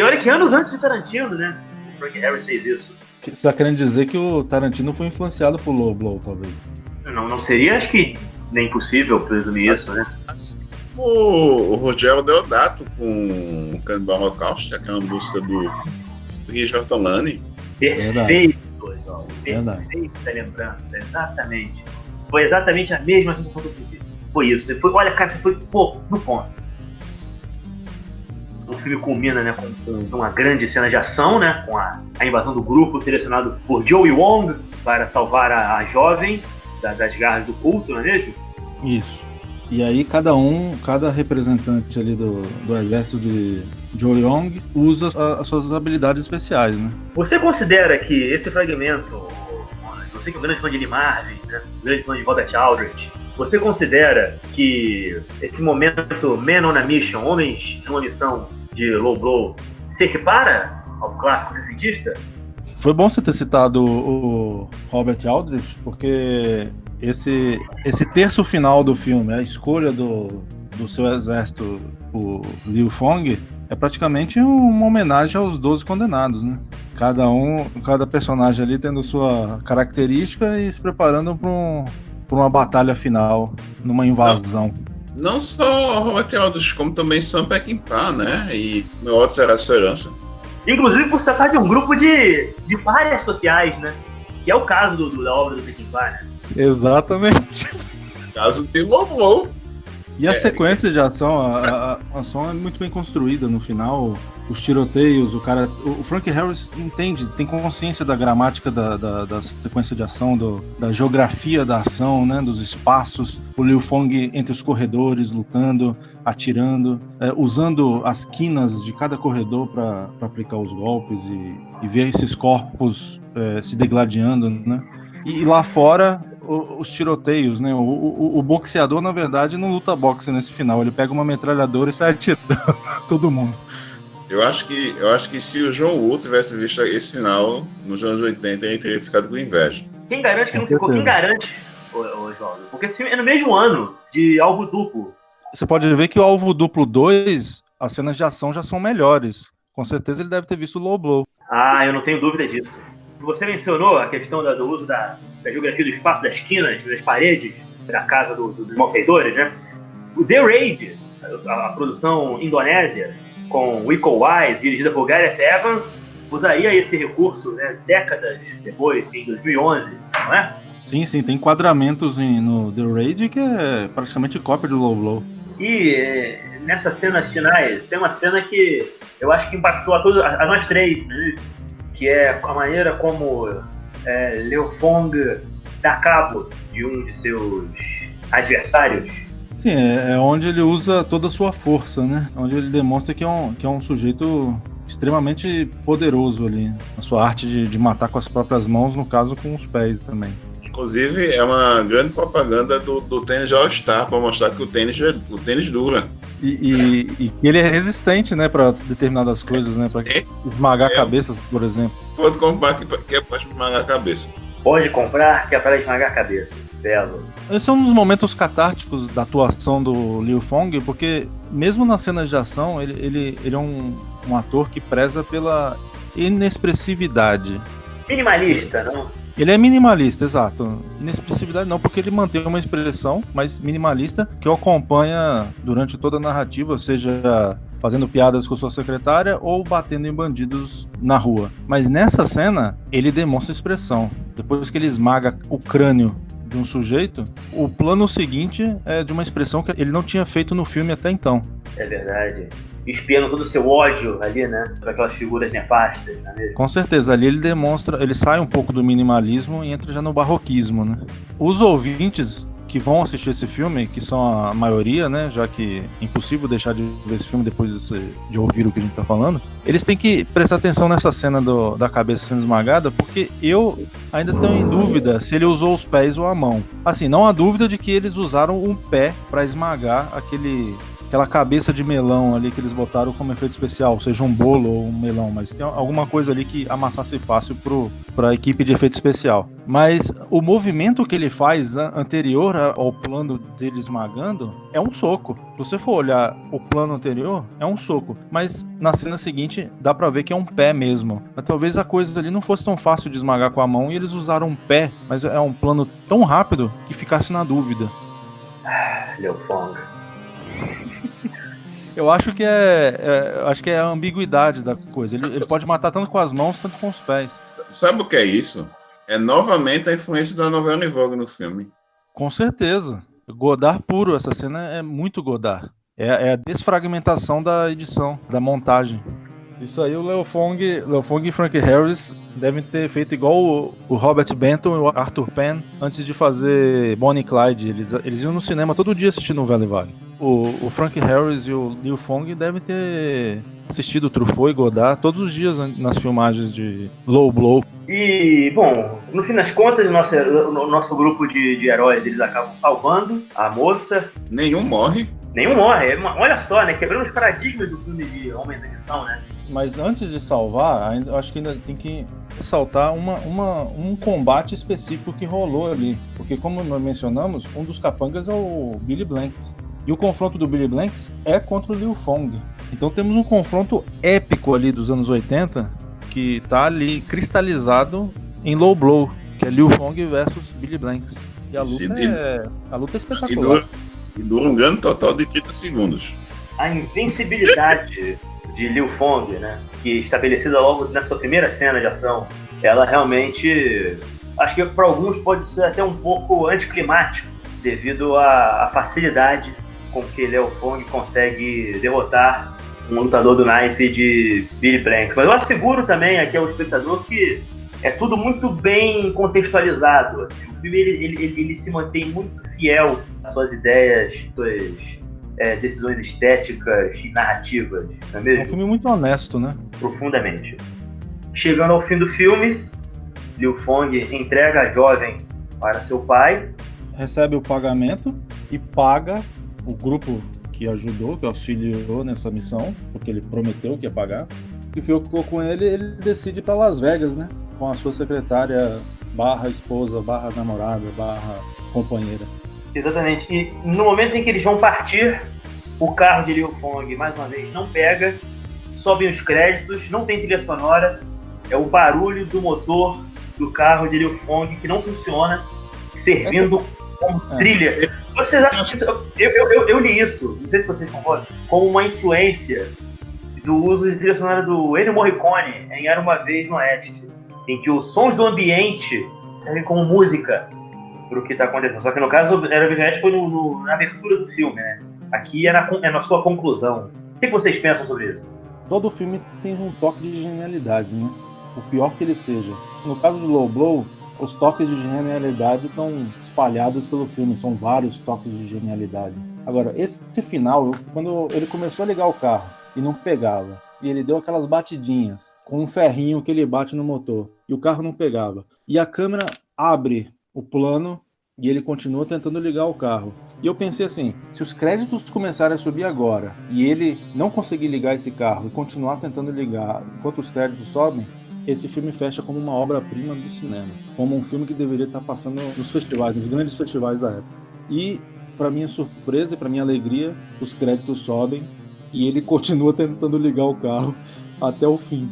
olha que anos antes de Tarantino, né? O Frank Harris fez isso. Você está querendo dizer que o Tarantino foi influenciado por Low Blow, talvez? Não seria, acho que, nem possível presumir isso, né? O Rogério Deodato com o Cannibal Holocaust, aquela música do Rijo Ortolani. Perfeito, João. Perfeita lembrança, exatamente. Foi exatamente a mesma sensação que eu tive. Foi isso. Olha, cara, você foi no ponto. O filme culmina, né, com uma grande cena de ação, né, com a invasão do grupo selecionado por Joey Wong para salvar a jovem das garras do culto, não é mesmo? Isso. E aí cada representante ali do exército de Joey Wong usa as suas habilidades especiais, né? Você considera que esse fragmento, você que é um grande fã de Lee Marvin, né, um grande fã de Robert Aldrich, você considera que esse momento Men on a Mission, homens numa missão de Low Blow, se equipara ao clássico sessentista? Foi bom você ter citado o Robert Aldrich, porque esse terço final do filme, a escolha do seu exército, o Liu Fong, é praticamente uma homenagem aos 12 condenados, né? Cada personagem ali tendo sua característica e se preparando para uma batalha final, numa invasão. Não só Robert Aldrich, como também Sam Peckinpah, né? E Meu Ódio Será a Esperança. Inclusive por se tratar de um grupo de várias sociais, né? Que é o caso da obra do Peckinpah, né? Exatamente. Caso de Low Blow. E a sequência de ação, a ação é muito bem construída no final. Os tiroteios, o Frank Harris entende, tem consciência da gramática da sequência de ação, da geografia da ação, né, dos espaços. O Liu Fong entre os corredores, lutando, atirando, usando as quinas de cada corredor para aplicar os golpes e ver esses corpos se degladiando, né? E lá fora, os tiroteios, né? O boxeador, na verdade, não luta boxe nesse final. Ele pega uma metralhadora e sai atirando todo mundo. Eu acho que se o John Woo tivesse visto esse final nos anos 80, ele teria ficado com inveja. Quem garante que não ficou? Quem garante, Oswaldo? Porque esse filme é no mesmo ano de Alvo Duplo. Você pode ver que o Alvo Duplo 2, as cenas de ação já são melhores. Com certeza ele deve ter visto o Low Blow. Ah, eu não tenho dúvida disso. Você mencionou a questão do uso da geografia do espaço, das quinas, das paredes, da casa dos malfeitores, né? O The Raid, a produção indonésia, com Iko Uwais, dirigida por Gareth Evans, usaria esse recurso, né, décadas depois, em 2011, não é? Sim, tem enquadramentos no The Raid que é praticamente cópia do Low Blow. E nessas cenas finais, tem uma cena que eu acho que impactou a nós três, né? Que é a maneira como Liu Fong dá cabo de um de seus adversários. Sim, é onde ele usa toda a sua força, né? Onde ele demonstra que é um sujeito extremamente poderoso ali. A sua arte de matar com as próprias mãos, no caso com os pés também. Inclusive, é uma grande propaganda do tênis All-Star, para mostrar que o tênis dura. E que ele é resistente, né, para determinadas coisas, né? Para esmagar a cabeça, por exemplo. Pode comprar que é para esmagar a cabeça. Pode comprar que é para esmagar a cabeça. Belo. Esse é um dos momentos catárticos da atuação do Liu Fong, porque mesmo nas cenas de ação, ele é um ator que preza pela inexpressividade. Minimalista, não? Ele é minimalista, exato. Inexpressividade não, porque ele mantém uma expressão mais minimalista que o acompanha durante toda a narrativa, seja fazendo piadas com sua secretária ou batendo em bandidos na rua. Mas nessa cena, ele demonstra expressão. Depois que ele esmaga o crânio de um sujeito, o plano seguinte é de uma expressão que ele não tinha feito no filme até então. É verdade. Espiando todo o seu ódio ali, né? Para aquelas figuras nefastas, não é mesmo? Com certeza, ali ele demonstra, ele sai um pouco do minimalismo e entra já no barroquismo, né? Os ouvintes que vão assistir esse filme, que são a maioria, né? Já que é impossível deixar de ver esse filme depois de ouvir o que a gente tá falando, eles têm que prestar atenção nessa cena da cabeça sendo esmagada, porque eu ainda tenho em dúvida se ele usou os pés ou a mão. Assim, não há dúvida de que eles usaram um pé para esmagar aquela cabeça de melão ali que eles botaram como efeito especial, seja um bolo ou um melão, mas tem alguma coisa ali que amassasse fácil pra equipe de efeito especial. Mas o movimento que ele faz anterior ao plano dele esmagando é um soco. Se você for olhar o plano anterior, é um soco. Mas na cena seguinte dá pra ver que é um pé mesmo. Mas talvez a coisa ali não fosse tão fácil de esmagar com a mão e eles usaram um pé, mas é um plano tão rápido que ficasse na dúvida. Liu Fong. Eu acho que acho que é a ambiguidade da coisa. Ele pode matar tanto com as mãos quanto com os pés. Sabe o que é isso? É novamente a influência da novela em Vogue no filme. Com certeza. Godard puro, essa cena é muito Godard. É a desfragmentação da edição, da montagem. Isso aí o Liu Fong e Frank Harris devem ter feito igual o Robert Benton e o Arthur Penn antes de fazer Bonnie e Clyde. Eles iam no cinema todo dia assistindo o Velho e Vale. O Frank Harris e o Liu Fong devem ter assistido Truffaut e Godard todos os dias nas filmagens de Low Blow. E, bom, no fim das contas, o nosso grupo de heróis, eles acabam salvando a moça. Nenhum morre. Nenhum morre. Olha só, né? Quebrando os paradigmas do filme de Homens em Ação, né? Mas antes de salvar, eu acho que ainda tem que ressaltar um combate específico que rolou ali. Porque, como nós mencionamos, um dos capangas é o Billy Blanks. E o confronto do Billy Blanks é contra o Liu Fong. Então temos um confronto épico ali dos anos 80, que tá ali cristalizado em Low Blow, que é Liu Fong versus Billy Blanks. E a luta é espetacular. E dura um grande total de 30 segundos. A invencibilidade de Liu Fong, né, que é estabelecida logo na sua primeira cena de ação, ela realmente, acho que para alguns pode ser até um pouco anticlimático, devido à facilidade com que Liu Fong consegue derrotar um lutador do naipe de Billy Blanks. Mas eu asseguro também aqui ao espectador que é tudo muito bem contextualizado. Assim, o filme ele se mantém muito fiel às suas ideias, suas decisões estéticas e narrativas, não é mesmo? É um filme muito honesto, né? Profundamente. Chegando ao fim do filme, Liu Fong entrega a jovem para seu pai, recebe o pagamento e paga o grupo que ajudou, que auxiliou nessa missão, porque ele prometeu que ia pagar. E ficou com ele decide ir para Las Vegas, né? Com a sua secretária / esposa, / namorada, / companheira. Exatamente. E no momento em que eles vão partir, o carro de Liu Fong, mais uma vez, não pega, sobem os créditos, não tem trilha sonora, é o barulho do motor do carro de Liu Fong que não funciona, servindo como trilha. Vocês acham que isso... Eu li isso, não sei se vocês concordam, como uma influência do uso de trilha sonora do Ennio Morricone em Era Uma Vez no Oeste, em que os sons do ambiente servem como música para o que está acontecendo. Só que no caso, Era Uma Vez no Oeste foi na abertura do filme, né? Aqui é na sua conclusão. O que vocês pensam sobre isso? Todo filme tem um toque de genialidade, né? O pior que ele seja. No caso de Low Blow, os toques de genialidade estão espalhados pelo filme, são vários toques de genialidade. Agora, esse final, quando ele começou a ligar o carro e não pegava, e ele deu aquelas batidinhas com um ferrinho que ele bate no motor, e o carro não pegava, e a câmera abre o plano e ele continua tentando ligar o carro. E eu pensei assim, se os créditos começarem a subir agora e ele não conseguir ligar esse carro e continuar tentando ligar enquanto os créditos sobem, esse filme fecha como uma obra-prima do cinema, como um filme que deveria estar passando nos festivais, nos grandes festivais da época. E, para minha surpresa e para minha alegria, os créditos sobem e ele continua tentando ligar o carro até o fim.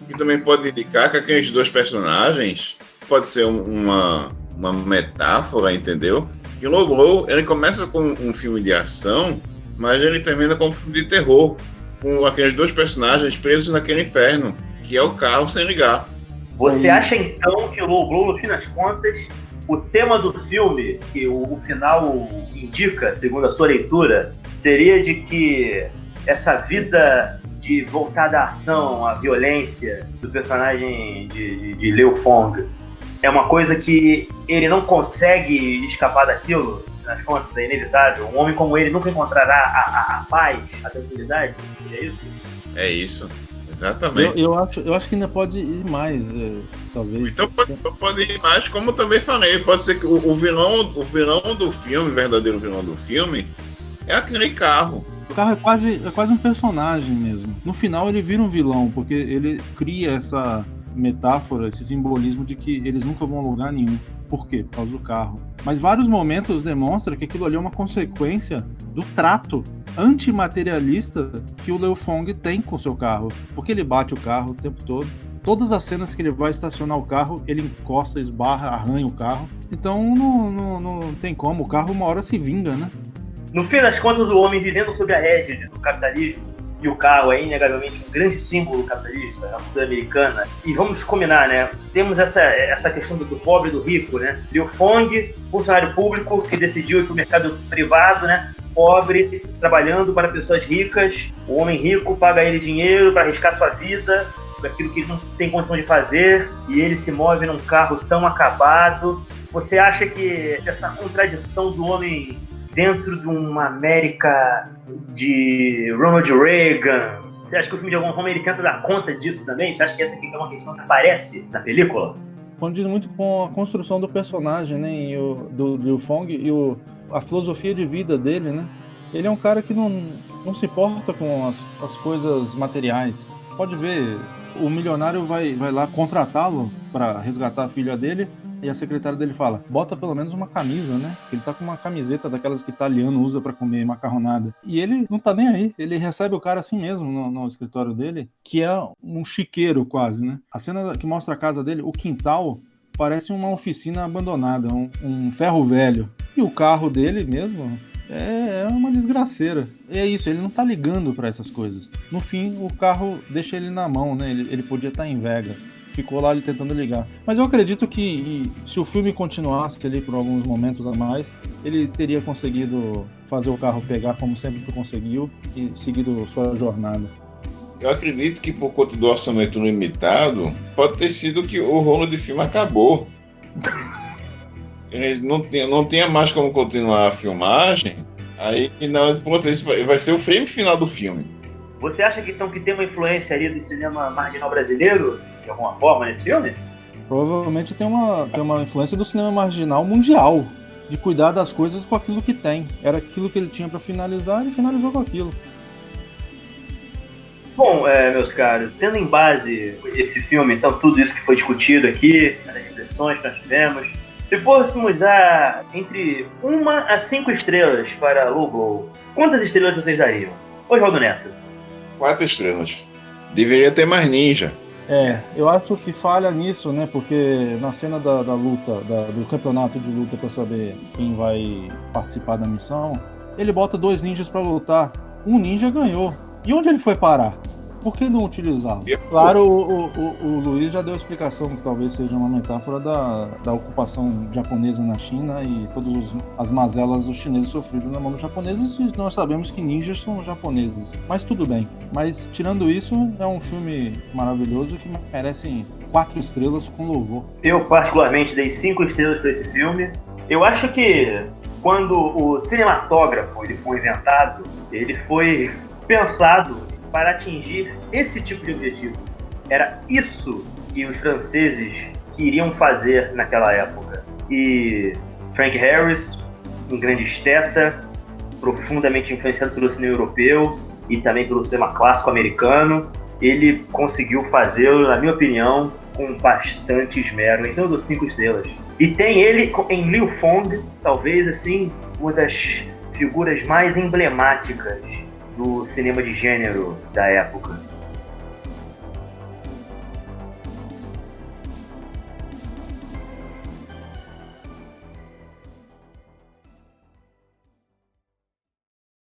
E também pode indicar que aqueles dois personagens, pode ser uma metáfora, entendeu? Que Low Blow, ele começa com um filme de ação, mas ele termina com um filme de terror, com aqueles dois personagens presos naquele inferno, que é o carro sem ligar. Você acha então que o Low Blow, no fim das contas, o tema do filme, que o final indica, segundo a sua leitura, seria de que essa vida de voltada à ação, à violência do personagem de Liu Fong é uma coisa que ele não consegue escapar daquilo, nas contas, é inevitável. Um homem como ele nunca encontrará a paz, a tranquilidade, é isso? É isso, exatamente. Eu acho que ainda pode ir mais, talvez. Então pode ir mais, como também falei, pode ser que o vilão do filme, o verdadeiro vilão do filme, é aquele carro. O carro é quase um personagem mesmo. No final ele vira um vilão, porque ele cria essa metáfora, esse simbolismo de que eles nunca vão a lugar nenhum. Por quê? Por causa do carro. Mas vários momentos demonstram que aquilo ali é uma consequência do trato antimaterialista que o Liu Fong tem com o seu carro. Porque ele bate o carro o tempo todo. Todas as cenas que ele vai estacionar o carro, ele encosta, esbarra, arranha o carro. Então não tem como. O carro uma hora se vinga, né? No fim das contas, o homem vivendo sob a rédea do capitalismo, e o carro é inegavelmente um grande símbolo capitalista, a cultura americana. E vamos combinar, né? Temos essa questão do pobre e do rico, né? Liu Fong, funcionário público que decidiu ir para o mercado privado, né? Pobre, trabalhando para pessoas ricas. O homem rico paga ele dinheiro para arriscar sua vida, aquilo que ele não tem condição de fazer, e ele se move num carro tão acabado. Você acha que essa contradição do homem dentro de uma América de Ronald Reagan, você acha que o filme de alguma forma ele tenta dar conta disso também? Você acha que essa aqui é uma questão que aparece na película? Condiz muito com a construção do personagem, né, do Liu Fong e a filosofia de vida dele, né? Ele é um cara que não se importa com as coisas materiais. Pode ver, o milionário vai lá contratá-lo para resgatar a filha dele, e a secretária dele fala, bota pelo menos uma camisa, né? Ele tá com uma camiseta daquelas que italiano usa pra comer macarronada. E ele não tá nem aí. Ele recebe o cara assim mesmo no escritório dele, que é um chiqueiro quase, né? A cena que mostra a casa dele, o quintal, parece uma oficina abandonada, um ferro velho. E o carro dele mesmo é uma desgraceira. E é isso, ele não tá ligando pra essas coisas. No fim, o carro deixa ele na mão, né? Ele podia estar em Vegas. Ficou lá ele tentando ligar. Mas eu acredito que se o filme continuasse ali por alguns momentos a mais, ele teria conseguido fazer o carro pegar como sempre conseguiu e seguido sua jornada. Eu acredito que por conta do orçamento limitado, pode ter sido que o rolo de filme acabou. Ele não tinha mais como continuar a filmagem, aí pronto, esse vai ser o frame final do filme. Você acha que tem uma influência ali do cinema marginal brasileiro, de alguma forma, nesse filme? Provavelmente tem uma influência do cinema marginal mundial, de cuidar das coisas com aquilo que tem. Era aquilo que ele tinha para finalizar, ele finalizou com aquilo. Bom, meus caros, tendo em base esse filme, então, tudo isso que foi discutido aqui, essas reflexões que nós tivemos, se fôssemos dar entre 1 a 5 estrelas para Low Blow, quantas estrelas vocês dariam? Oswaldo Neto. 4 estrelas. Deveria ter mais ninja. Eu acho que falha nisso, né? Porque na cena da luta, do campeonato de luta para saber quem vai participar da missão, ele bota 2 ninjas para lutar. Um ninja ganhou. E onde ele foi parar? Por que não utilizá-lo? Claro, o Luiz já deu a explicação que talvez seja uma metáfora da ocupação japonesa na China e todas as mazelas dos chineses sofridos na mão dos japoneses, e nós sabemos que ninjas são japoneses. Mas tudo bem. Mas tirando isso, é um filme maravilhoso que merece 4 estrelas com louvor. Eu particularmente dei 5 estrelas para esse filme. Eu acho que quando o cinematógrafo ele foi inventado, ele foi pensado para atingir esse tipo de objetivo. Era isso que os franceses queriam fazer naquela época. E Frank Harris, um grande esteta, profundamente influenciado pelo cinema europeu e também pelo cinema clássico americano, ele conseguiu fazê-lo, na minha opinião, com bastante esmero. Então eu dou 5 estrelas. E tem ele em Liu Fong, talvez assim, uma das figuras mais emblemáticas do cinema de gênero da época.